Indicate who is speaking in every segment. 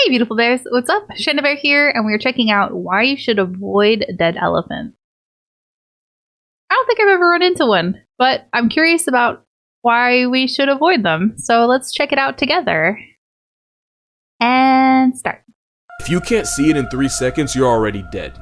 Speaker 1: Hey, beautiful bears. What's up? Shanda Bear here, and we're checking out why you should avoid dead elephants. I don't think I've ever run into one, but I'm curious about why we should avoid them. So let's check it out together. And start.
Speaker 2: If you can't see it in 3 seconds, you're already dead.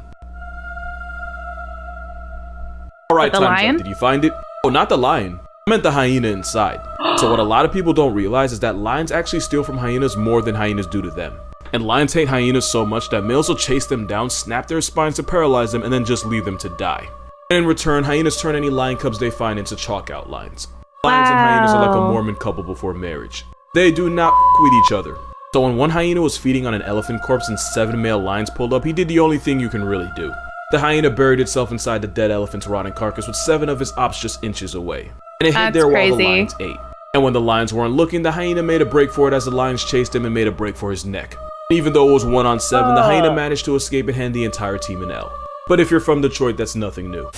Speaker 2: Alright,
Speaker 1: The
Speaker 2: time's
Speaker 1: lion?
Speaker 2: up. Did you find it? Oh, not the lion. I meant the hyena inside. So what a lot of people don't realize is that lions actually steal from hyenas more than hyenas do to them. And lions hate hyenas so much that males will chase them down, snap their spines to paralyze them, and then just leave them to die. And in return, hyenas turn any lion cubs they find into chalk outlines. Lions and hyenas are like a Mormon couple before marriage. They do not with each other. So when one hyena was feeding on an elephant corpse and 7 male lions pulled up, he did the only thing you can really do. The hyena buried itself inside the dead elephant's rotting carcass with 7 of his ops just inches away. And it hid there while the lions ate. And when the lions weren't looking, the hyena made a break for it as the lions chased him and made a break for his neck. Even though it was 1 on 7, the hyena managed to escape and hand the entire team an L. But if you're from Detroit, that's nothing new.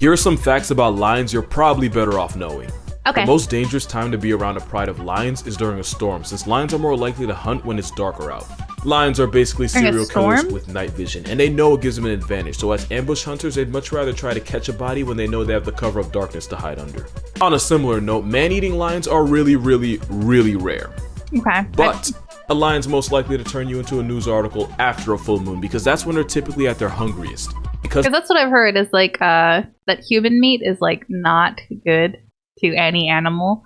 Speaker 2: Here are some facts about lions you're probably better off knowing.
Speaker 1: Okay.
Speaker 2: The most dangerous time to be around a pride of lions is during a storm, since lions are more likely to hunt when it's darker out. Lions are basically serial killers with night vision, and they know it gives them an advantage, so as ambush hunters, they'd much rather try to catch a body when they know they have the cover of darkness to hide under. On a similar note, man-eating lions are really rare.
Speaker 1: Okay.
Speaker 2: But a lion's most likely to turn you into a news article after a full moon, because that's when they're typically at their hungriest. Because
Speaker 1: that's what I've heard is like that human meat is like not good to any animal.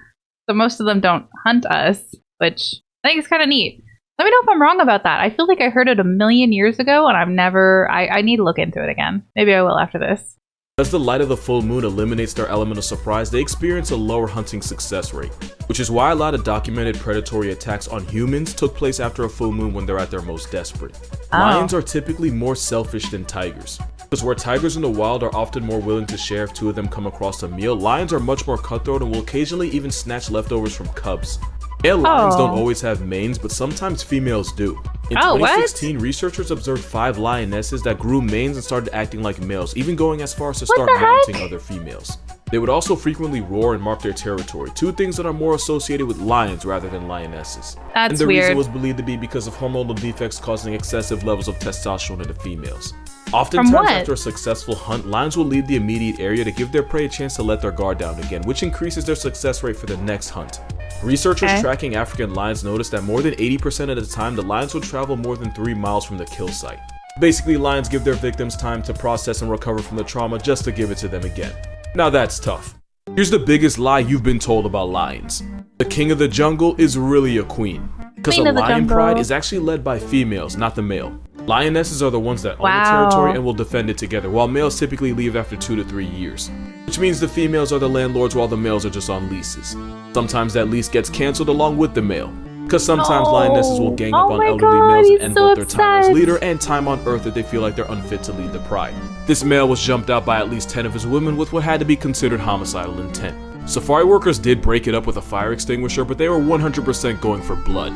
Speaker 1: So most of them don't hunt us, which I think is kind of neat. Let me know if I'm wrong about that. I feel like I heard it a million years ago and I need to look into it again. Maybe I will after this.
Speaker 2: As the light of the full moon eliminates their element of surprise, they experience a lower hunting success rate, which is why a lot of documented predatory attacks on humans took place after a full moon when they're at their most desperate. Lions are typically more selfish than tigers. Because where tigers in the wild are often more willing to share if 2 of them come across a meal, lions are much more cutthroat and will occasionally even snatch leftovers from cubs. Male lions don't always have manes, but sometimes females do. In 2016, researchers observed 5 lionesses that grew manes and started acting like males, even going as far as to start mounting other females. They would also frequently roar and mark their territory, 2 things that are more associated with lions rather than lionesses.
Speaker 1: That's
Speaker 2: and the
Speaker 1: weird.
Speaker 2: reason was believed to be because of hormonal defects causing excessive levels of testosterone in the females. Oftentimes after a successful hunt, lions will leave the immediate area to give their prey a chance to let their guard down again, which increases their success rate for the next hunt. Researchers tracking African lions noticed that more than 80% of the time, the lions would travel more than 3 miles from the kill site. Basically, lions give their victims time to process and recover from the trauma just to give it to them again. Now that's tough. Here's the biggest lie you've been told about lions. The king of the jungle is really a queen. Because a lion pride is actually led by females, not the male. Lionesses are the ones that own the territory and will defend it together, while males typically leave after 2 to 3 years. Which means the females are the landlords while the males are just on leases. Sometimes that lease gets cancelled along with the male. Because sometimes lionesses will gang up on elderly males and end both their time as leader and time on Earth if they feel like they're unfit to lead the pride. This male was jumped out by at least 10 of his women with what had to be considered homicidal intent. Safari workers did break it up with a fire extinguisher, but they were 100% going for blood.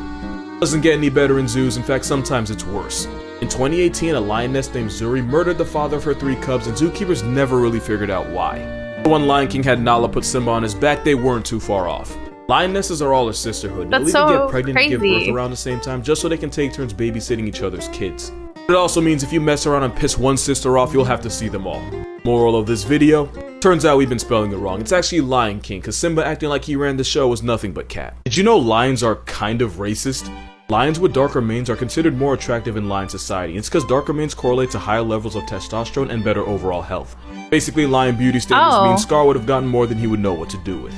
Speaker 2: Doesn't get any better in zoos, in fact sometimes it's worse. In 2018, a lioness named Zuri murdered the father of her 3 cubs, and zookeepers never really figured out why. When Lion King had Nala put Simba on his back, they weren't too far off. Lionesses are all a sisterhood. They'll even get pregnant and give birth around the same time just so they can take turns babysitting each other's kids. It also means if you mess around and piss one sister off, you'll have to see them all. Moral of this video? Turns out we've been spelling it wrong. It's actually Lion King, cause Simba acting like he ran the show was nothing but cat. Did you know lions are kind of racist? Lions with darker manes are considered more attractive in lion society. It's because darker manes correlate to higher levels of testosterone and better overall health. Basically, lion beauty standards mean Scar would have gotten more than he would know what to do with.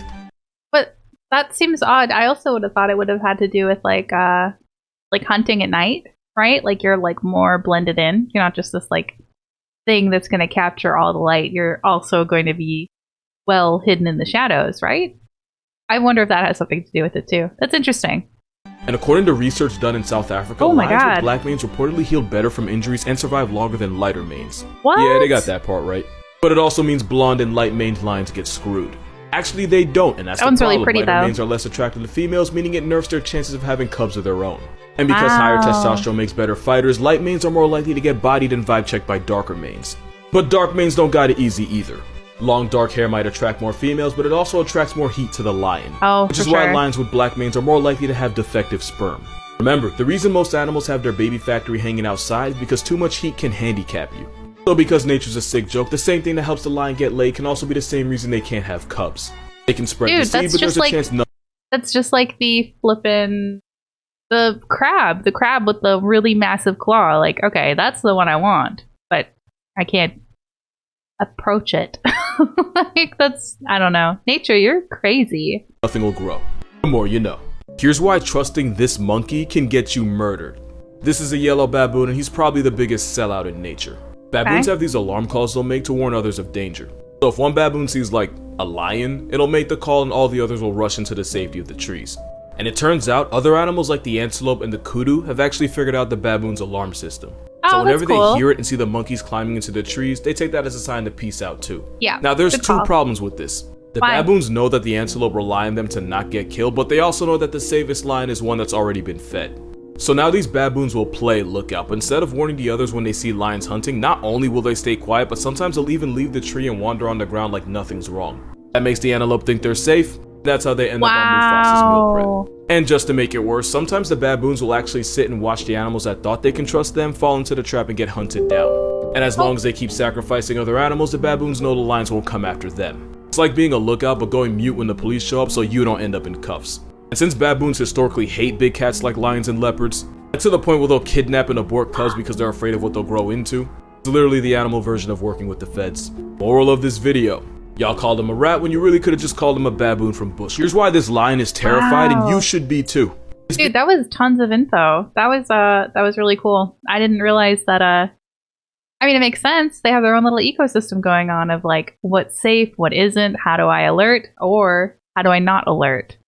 Speaker 1: But that seems odd. I also would have thought it would have had to do with like hunting at night, right? Like you're like more blended in. You're not just this like thing that's going to capture all the light. You're also going to be well hidden in the shadows, right? I wonder if that has something to do with it too. That's interesting.
Speaker 2: And according to research done in South Africa, lions with black manes reportedly healed better from injuries and survive longer than lighter manes.
Speaker 1: What?
Speaker 2: Yeah, they got that part right. But it also means blonde and light maned lions get screwed. Actually, they don't, and that's the problem.
Speaker 1: Really pretty,
Speaker 2: lighter manes are less attractive to females, meaning it nerfs their chances of having cubs of their own. And because higher testosterone makes better fighters, light manes are more likely to get bodied and vibe checked by darker manes. But dark manes don't got it easy either. Long dark hair might attract more females, but it also attracts more heat to the lion. Which is why lions with black manes are more likely to have defective sperm. Remember, the reason most animals have their baby factory hanging outside is because too much heat can handicap you. So because nature's a sick joke, the same thing that helps the lion get laid can also be the same reason they can't have cubs. They can spread the seed, but there's a chance no.
Speaker 1: That's just like the crab with the really massive claw. Like, okay, that's the one I want, but I can't approach it. Like, I don't know. Nature, you're crazy.
Speaker 2: Nothing will grow. The more you know. Here's why trusting this monkey can get you murdered. This is a yellow baboon, and he's probably the biggest sellout in nature. Baboons have these alarm calls they'll make to warn others of danger. So if one baboon sees like a lion, it'll make the call and all the others will rush into the safety of the trees. And it turns out other animals like the antelope and the kudu have actually figured out the baboon's alarm system. So whenever they hear it and see the monkeys climbing into the trees, they take that as a sign to peace out too.
Speaker 1: Yeah.
Speaker 2: Now there's two problems with this. The baboons know that the antelope rely on them to not get killed, but they also know that the safest lion is one that's already been fed. So now these baboons will play lookout, but instead of warning the others when they see lions hunting, not only will they stay quiet, but sometimes they'll even leave the tree and wander on the ground like nothing's wrong. That makes the antelope think they're safe. That's how they end up on Mufasa's meal prep. And just to make it worse, sometimes the baboons will actually sit and watch the animals that thought they can trust them fall into the trap and get hunted down. And as long as they keep sacrificing other animals, the baboons know the lions won't come after them. It's like being a lookout but going mute when the police show up so you don't end up in cuffs. And since baboons historically hate big cats like lions and leopards, to the point where they'll kidnap and abort cubs because they're afraid of what they'll grow into, it's literally the animal version of working with the feds. Moral of this video: y'all called him a rat when you really could have just called him a baboon from bush. Here's why this lion is terrified, and you should be too.
Speaker 1: Dude, that was tons of info. That was really cool. I didn't realize that. I mean, it makes sense. They have their own little ecosystem going on of like what's safe, what isn't, how do I alert, or how do I not alert,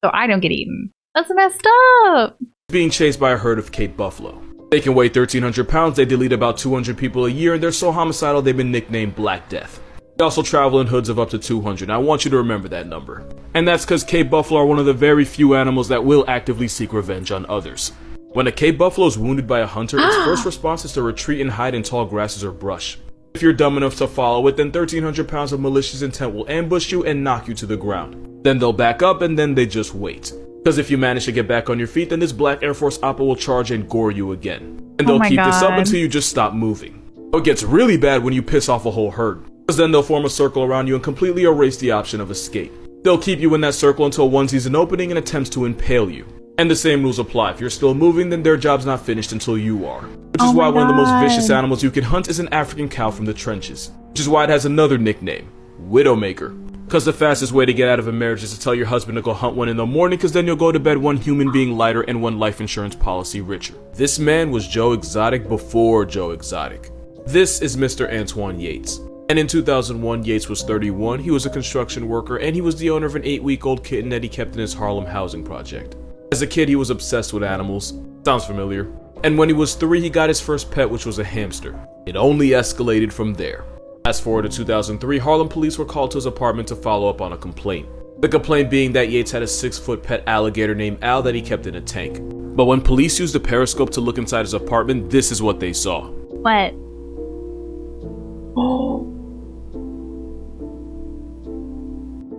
Speaker 1: so I don't get eaten. That's messed up.
Speaker 2: Being chased by a herd of Cape buffalo. They can weigh 1,300 pounds. They delete about 200 people a year, and they're so homicidal they've been nicknamed Black Death. They also travel in hoods of up to 200. I want you to remember that number. And that's because Cape buffalo are one of the very few animals that will actively seek revenge on others. When a Cape buffalo is wounded by a hunter, its first response is to retreat and hide in tall grasses or brush. If you're dumb enough to follow it, then 1,300 pounds of malicious intent will ambush you and knock you to the ground. Then they'll back up, and then they just wait. Because if you manage to get back on your feet, then this Black Air Force Appa will charge and gore you again. And they'll keep this up until you just stop moving. It gets really bad when you piss off a whole herd, because then they'll form a circle around you and completely erase the option of escape. They'll keep you in that circle until one sees an opening and attempts to impale you. And the same rules apply. If you're still moving, then their job's not finished until you are. Which is why one of the most vicious animals you can hunt is an African cow from the trenches. Which is why it has another nickname, Widowmaker. Because the fastest way to get out of a marriage is to tell your husband to go hunt one in the morning, because then you'll go to bed one human being lighter and one life insurance policy richer. This man was Joe Exotic before Joe Exotic. This is Mr. Antoine Yates. And in 2001, Yates was 31, he was a construction worker, and he was the owner of an 8-week-old kitten that he kept in his Harlem housing project. As a kid, he was obsessed with animals. Sounds familiar. And when he was 3, he got his first pet, which was a hamster. It only escalated from there. Fast forward to 2003, Harlem police were called to his apartment to follow up on a complaint. The complaint being that Yates had a 6-foot pet alligator named Al that he kept in a tank. But when police used a periscope to look inside his apartment, this is what they saw.
Speaker 1: What?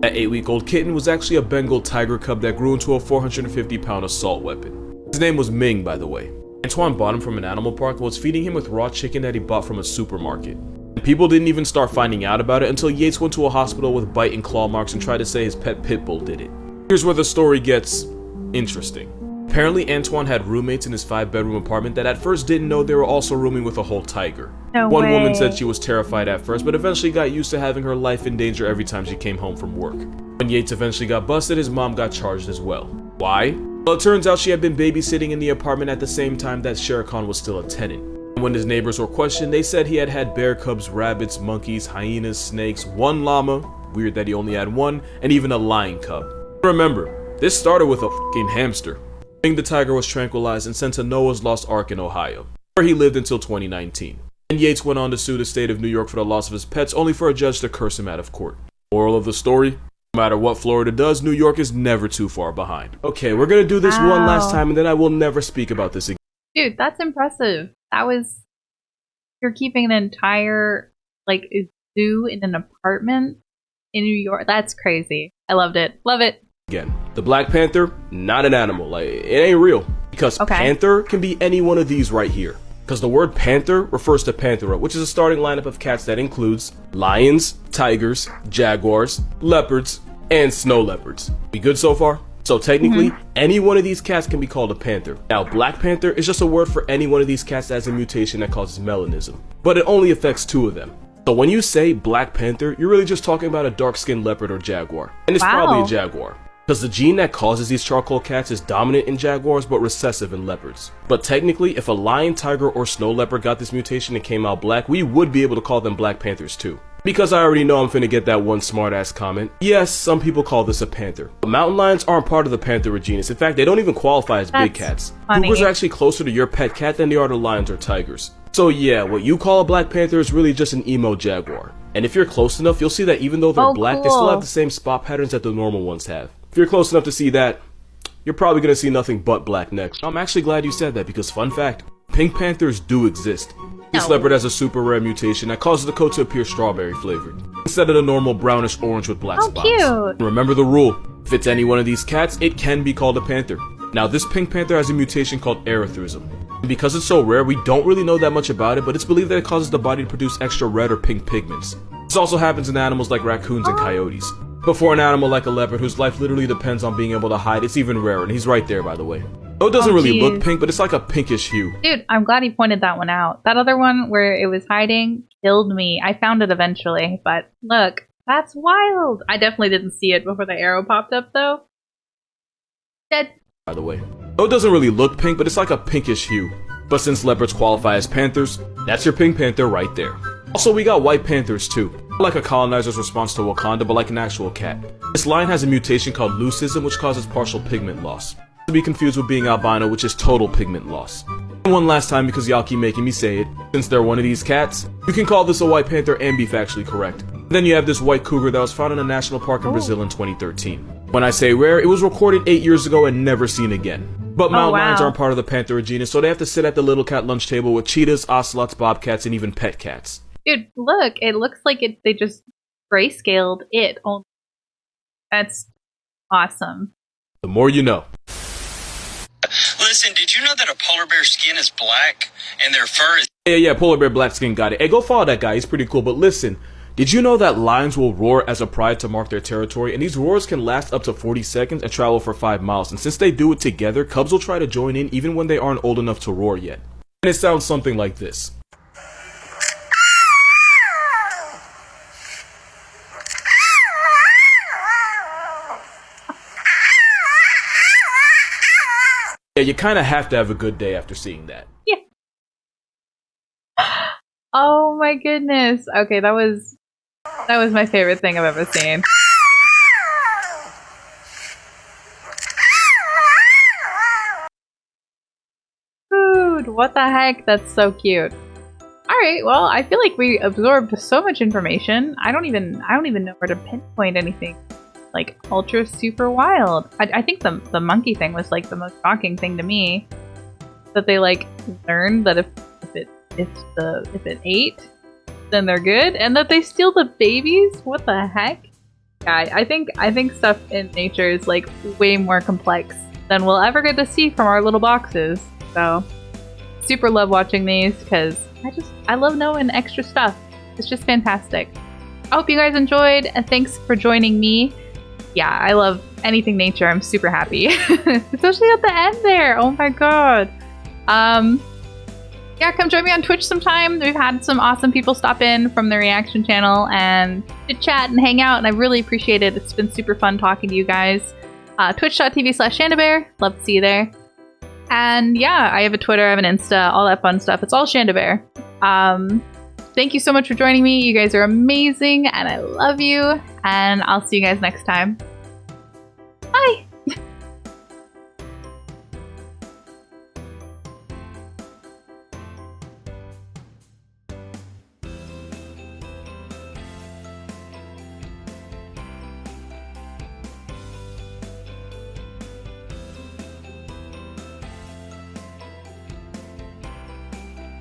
Speaker 2: That 8-week-old kitten was actually a Bengal tiger cub that grew into a 450-pound assault weapon. His name was Ming, by the way. Antoine bought him from an animal park and was feeding him with raw chicken that he bought from a supermarket. And people didn't even start finding out about it until Yates went to a hospital with bite and claw marks and tried to say his pet pit bull did it. Here's where the story gets interesting. Apparently, Antoine had roommates in his 5-bedroom apartment that at first didn't know they were also rooming with a whole tiger. One woman said she was terrified at first, but eventually got used to having her life in danger every time she came home from work. When Yates eventually got busted, his mom got charged as well. Why? Well, it turns out she had been babysitting in the apartment at the same time that Shere Khan was still a tenant. And when his neighbors were questioned, they said he had had bear cubs, rabbits, monkeys, hyenas, snakes, 1 llama, weird that he only had 1, and even a lion cub. Remember, this started with a fucking hamster. Ming the tiger was tranquilized and sent to Noah's Lost Ark in Ohio, where he lived until 2019. And Yates went on to sue the state of New York for the loss of his pets, only for a judge to curse him out of court. Moral of the story? No matter what Florida does, New York is never too far behind. Okay, we're gonna do this one last time and then I will never speak about this again.
Speaker 1: Dude, that's impressive. You're keeping an entire, zoo in an apartment in New York. That's crazy. I loved it. Love it.
Speaker 2: Again, the Black Panther, not an animal. It ain't real. Because Panther can be any one of these right here. Because the word Panther refers to Panthera, which is a starting lineup of cats that includes lions, tigers, jaguars, leopards, and snow leopards. We good so far? So technically, any one of these cats can be called a panther. Now, Black Panther is just a word for any one of these cats that has a mutation that causes melanism, but it only affects 2 of them. So when you say Black Panther, you're really just talking about a dark-skinned leopard or jaguar. And it's probably a jaguar. Because the gene that causes these charcoal cats is dominant in jaguars but recessive in leopards. But technically, if a lion, tiger, or snow leopard got this mutation and came out black, we would be able to call them Black Panthers too. Because I already know I'm finna get that one smart-ass comment. Yes, some people call this a panther. But mountain lions aren't part of the Panthera genus. In fact, they don't even qualify as big cats. Cougars are actually closer to your pet cat than they are to lions or tigers. So yeah, what you call a Black Panther is really just an emo jaguar. And if you're close enough, you'll see that even though they're black, they still have the same spot patterns that the normal ones have. If you're close enough to see that, you're probably gonna see nothing but black next. I'm actually glad you said that because fun fact, pink panthers do exist. This leopard has a super rare mutation that causes the coat to appear strawberry flavored, instead of the normal brownish orange with black spots. Cute. Remember the rule, if it's any one of these cats, it can be called a panther. Now this pink panther has a mutation called erythrism. And because it's so rare, we don't really know that much about it, but it's believed that it causes the body to produce extra red or pink pigments. This also happens in animals like raccoons and coyotes. But for an animal like a leopard whose life literally depends on being able to hide, it's even rarer, and he's right there by the way. Oh, it doesn't really look pink, but it's like a pinkish hue.
Speaker 1: Dude, I'm glad he pointed that one out. That other one where it was hiding killed me. I found it eventually, but look, that's wild. I definitely didn't see it before the arrow popped up, though. Dead.
Speaker 2: By the way. Oh, it doesn't really look pink, but it's like a pinkish hue. But since leopards qualify as panthers, that's your pink panther right there. Also, we got white panthers too. Like a colonizer's response to Wakanda, but like an actual cat. This lion has a mutation called leucism, which causes partial pigment loss. To be confused with being albino, which is total pigment loss. And one last time, because y'all keep making me say it, since they're one of these cats, you can call this a white panther and be factually correct. Then you have this white cougar that was found in a national park in Brazil in 2013. When I say rare, it was recorded 8 years ago and never seen again. But mountain lions aren't part of the Panthera genus, so they have to sit at the little cat lunch table with cheetahs, ocelots, bobcats, and even pet cats.
Speaker 1: Dude, look, it looks like they just grayscaled it. That's awesome.
Speaker 2: The more you know.
Speaker 3: Listen, did you know that a polar bear's skin is black and their fur is...
Speaker 2: Yeah, polar bear black skin, got it. Hey, go follow that guy, he's pretty cool. But listen, did you know that lions will roar as a pride to mark their territory? And these roars can last up to 40 seconds and travel for 5 miles. And since they do it together, cubs will try to join in even when they aren't old enough to roar yet. And it sounds something like this. Yeah, you kind of have to have a good day after seeing that.
Speaker 1: Yeah. Oh my goodness. Okay, that was my favorite thing I've ever seen. Dude, what the heck? That's so cute. Alright, well, I feel like we absorbed so much information. I don't even know where to pinpoint anything like ultra super wild. I think the monkey thing was like the most shocking thing to me. That they like learned that if it ate, then they're good, and that they steal the babies. What the heck? Yeah, I think stuff in nature is like way more complex than we'll ever get to see from our little boxes. So super love watching these because I love knowing extra stuff. It's just fantastic. I hope you guys enjoyed, and thanks for joining me. Yeah, I love anything nature. I'm super happy. Especially at the end there. Oh my god. Yeah, come join me on Twitch sometime. We've had some awesome people stop in from the reaction channel and chit chat and hang out, and I really appreciate it. It's been super fun talking to you guys. Twitch.tv/ShandaBear. Love to see you there. And yeah, I have a Twitter, I have an Insta, all that fun stuff. It's all ShandaBear. Thank you so much for joining me. You guys are amazing, and I love you. And I'll see you guys next time.